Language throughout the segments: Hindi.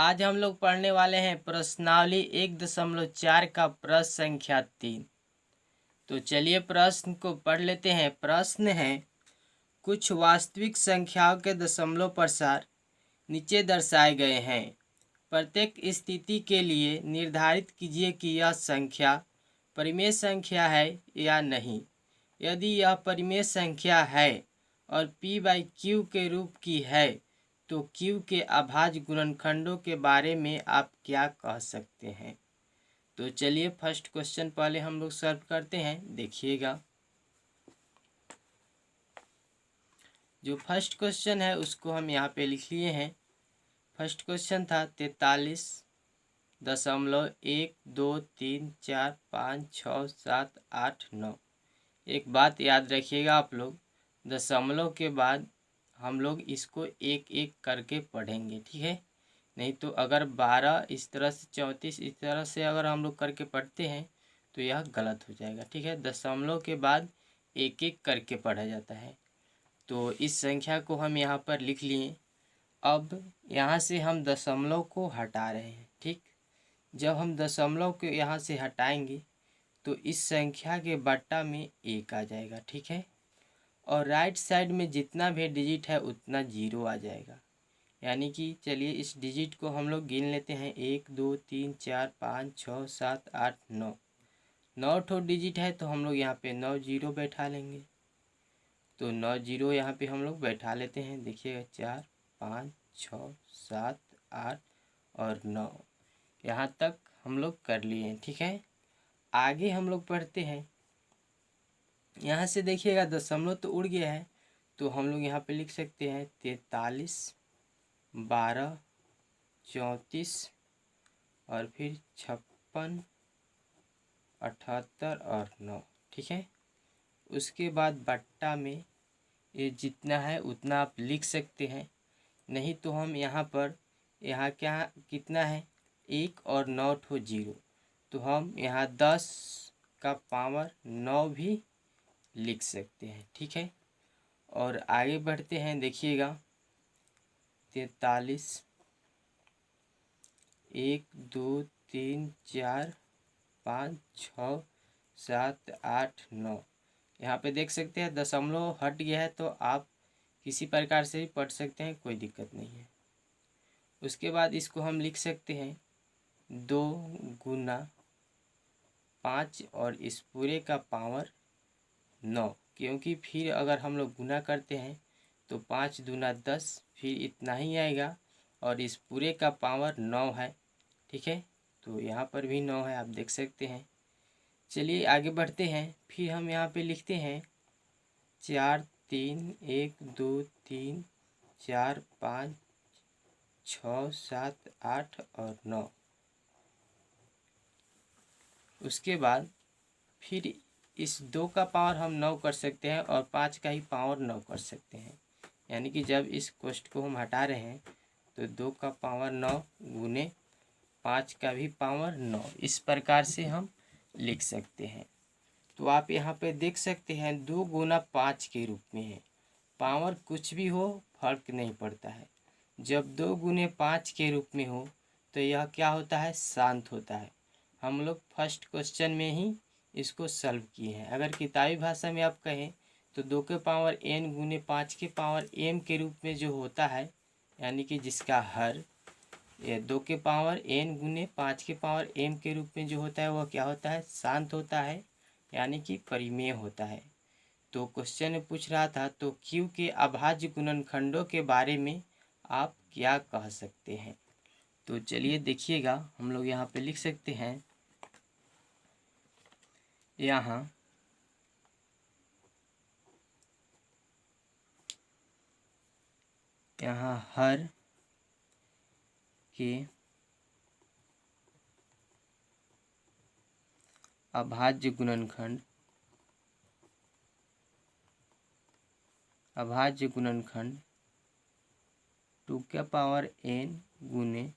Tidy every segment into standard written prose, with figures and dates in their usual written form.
आज हम लोग पढ़ने वाले हैं प्रश्नावली 1.4 का प्रश्न संख्या 3। तो चलिए प्रश्न को पढ़ लेते हैं। प्रश्न है, कुछ वास्तविक संख्याओं के दशमलव प्रसार नीचे दर्शाए गए हैं। प्रत्येक स्थिति के लिए निर्धारित कीजिए कि यह संख्या परिमेय संख्या है या नहीं। यदि यह परिमेय संख्या है और p/q के रूप की है तो q के अभाज्य गुणनखंडों के बारे में आप क्या कह सकते हैं। तो चलिए फर्स्ट क्वेश्चन पहले हम लोग सॉल्व करते हैं, देखिएगा। जो फर्स्ट क्वेश्चन है उसको हम यहाँ पे लिख लिए हैं। फर्स्ट क्वेश्चन था 43.123456789। एक बात याद रखिएगा आप लोग, दशमलव के बाद हम लोग इसको एक एक करके पढ़ेंगे, ठीक है। नहीं तो अगर 12 इस तरह से, 34 इस तरह से अगर हम लोग करके पढ़ते हैं तो यह गलत हो जाएगा, ठीक है। दशमलव के बाद एक एक करके पढ़ा जाता है। तो इस संख्या को हम यहाँ पर लिख लिए। अब यहाँ से हम दशमलव को हटा रहे हैं, ठीक। जब हम दशमलव को यहाँ से हटाएंगे तो इस संख्या के बट्टा में एक आ जाएगा, ठीक है। और राइट साइड में जितना भी डिजिट है उतना जीरो आ जाएगा। यानी कि चलिए इस डिजिट को हम लोग गिन लेते हैं। 1 2 3 4 5 6 7 8 9। 9 ठो डिजिट है तो हम लोग यहाँ पे 9 जीरो बैठा लेंगे। तो 9 जीरो यहाँ पे हम लोग बैठा लेते हैं। देखिएगा 4 5 6 7 8 और 9, यहाँ तक हम लोग कर लिए हैं, ठीक है। आगे हम लोग पढ़ते हैं। यहाँ से देखिएगा दशमलव तो उड़ गया है, तो हम लोग यहाँ पे लिख सकते हैं 43 12 34 और फिर 56 78 और 9, ठीक है। उसके बाद बट्टा में ये जितना है उतना आप लिख सकते हैं। नहीं तो हम यहाँ पर क्या कितना है, 1 और 9 ठो जीरो, तो हम यहाँ 10 का पावर 9 भी लिख सकते हैं, ठीक है। और आगे बढ़ते हैं, देखिएगा 43 1 2 3 4 5 6 7 8 9। यहाँ पे देख सकते हैं दशमलव हट गया है, तो आप किसी प्रकार से भी पढ़ सकते हैं, कोई दिक्कत नहीं है। उसके बाद इसको हम लिख सकते हैं 2 गुना 5 और इस पूरे का पावर 9, क्योंकि फिर अगर हम लोग गुना करते हैं तो 5 दूना 10, फिर इतना ही आएगा और इस पूरे का पावर 9 है, ठीक है। तो यहाँ पर भी 9 है, आप देख सकते हैं। चलिए आगे बढ़ते हैं। फिर हम यहाँ पे लिखते हैं 4 3 1 2 3 4 5 6 7 8 और 9। उसके बाद फिर इस 2 का पावर हम 9 कर सकते हैं और 5 का ही पावर 9 कर सकते हैं। यानी कि जब इस कोष्ठ को हम हटा रहे हैं तो 2 का पावर 9 गुने 5 का भी पावर 9, इस प्रकार से हम लिख सकते हैं। तो आप यहाँ पे देख सकते हैं 2 गुना 5 के रूप में है। पावर कुछ भी हो फर्क नहीं पड़ता है। जब 2 गुने 5 के रूप में हो तो यह क्या होता है, शांत होता है। हम लोग फर्स्ट क्वेश्चन में ही इसको सॉल्व किए हैं। अगर किताबी भाषा में आप कहें तो 2 के पावर n गुने 5 के पावर m के रूप में जो होता है, यानी कि जिसका हर ये 2 के पावर n गुने 5 के पावर m के रूप में जो होता है वह क्या होता है, शांत होता है, यानी कि परिमेय होता है। तो क्वेश्चन में पूछ रहा था तो q के अभाज्य गुणनखंडों के बारे में आप क्या कह सकते हैं। तो चलिए देखिएगा, हम लोग यहाँ पे लिख सकते हैं, यहाँ हर के अभाज्य गुणनखंड 2 के पावर n गुने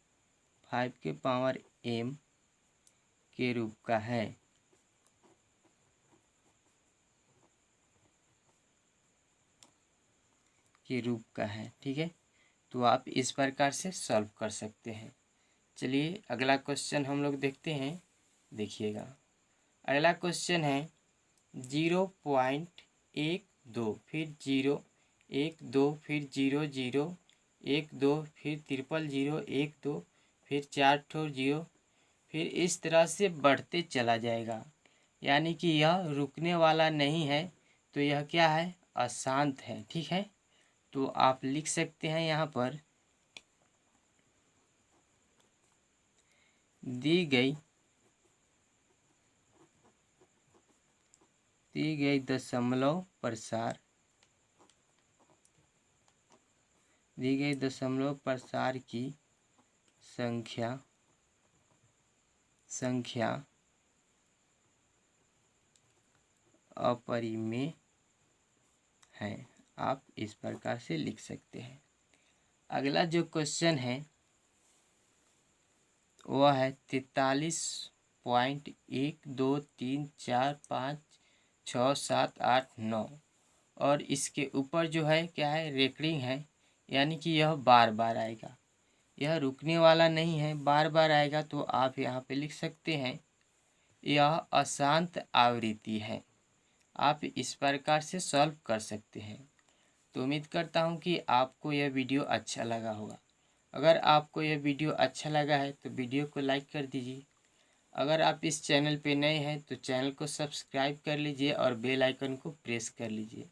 5 के पावर m के रूप का है। ठीक है। तो आप इस प्रकार से सॉल्व कर सकते हैं। चलिए अगला क्वेश्चन हम लोग देखते हैं। देखिएगा अगला क्वेश्चन है 0.12 फिर 0 1 2 फिर 0 0 1 2 फिर 0 1 2 फिर 4 ठो 0 फिर इस तरह से बढ़ते चला जाएगा। यानी कि यह रुकने वाला नहीं है, तो यह क्या है, अशांत है। ठीक है, तो आप लिख सकते हैं यहाँ पर दी गई दशमलव प्रसार की संख्या अपरिमेय है। आप इस प्रकार से लिख सकते हैं। अगला जो क्वेश्चन है वह है 43.123456789 और इसके ऊपर जो है क्या है, रेकरिंग है, यानी कि यह बार बार आएगा, यह रुकने वाला नहीं है, बार बार आएगा। तो आप यहाँ पे लिख सकते हैं यह अशांत आवृत्ति है। आप इस प्रकार से सॉल्व कर सकते हैं। तो उम्मीद करता हूँ कि आपको यह वीडियो अच्छा लगा होगा। अगर आपको यह वीडियो अच्छा लगा है तो वीडियो को लाइक कर दीजिए। अगर आप इस चैनल पे नए हैं तो चैनल को सब्सक्राइब कर लीजिए और बेल आइकन को प्रेस कर लीजिए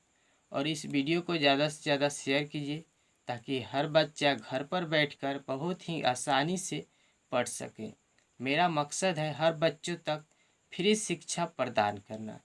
और इस वीडियो को ज़्यादा से ज़्यादा शेयर कीजिए ताकि हर बच्चा घर पर बैठकर बहुत ही आसानी से पढ़ सके। मेरा मकसद है हर बच्चों तक फ्री शिक्षा प्रदान करना।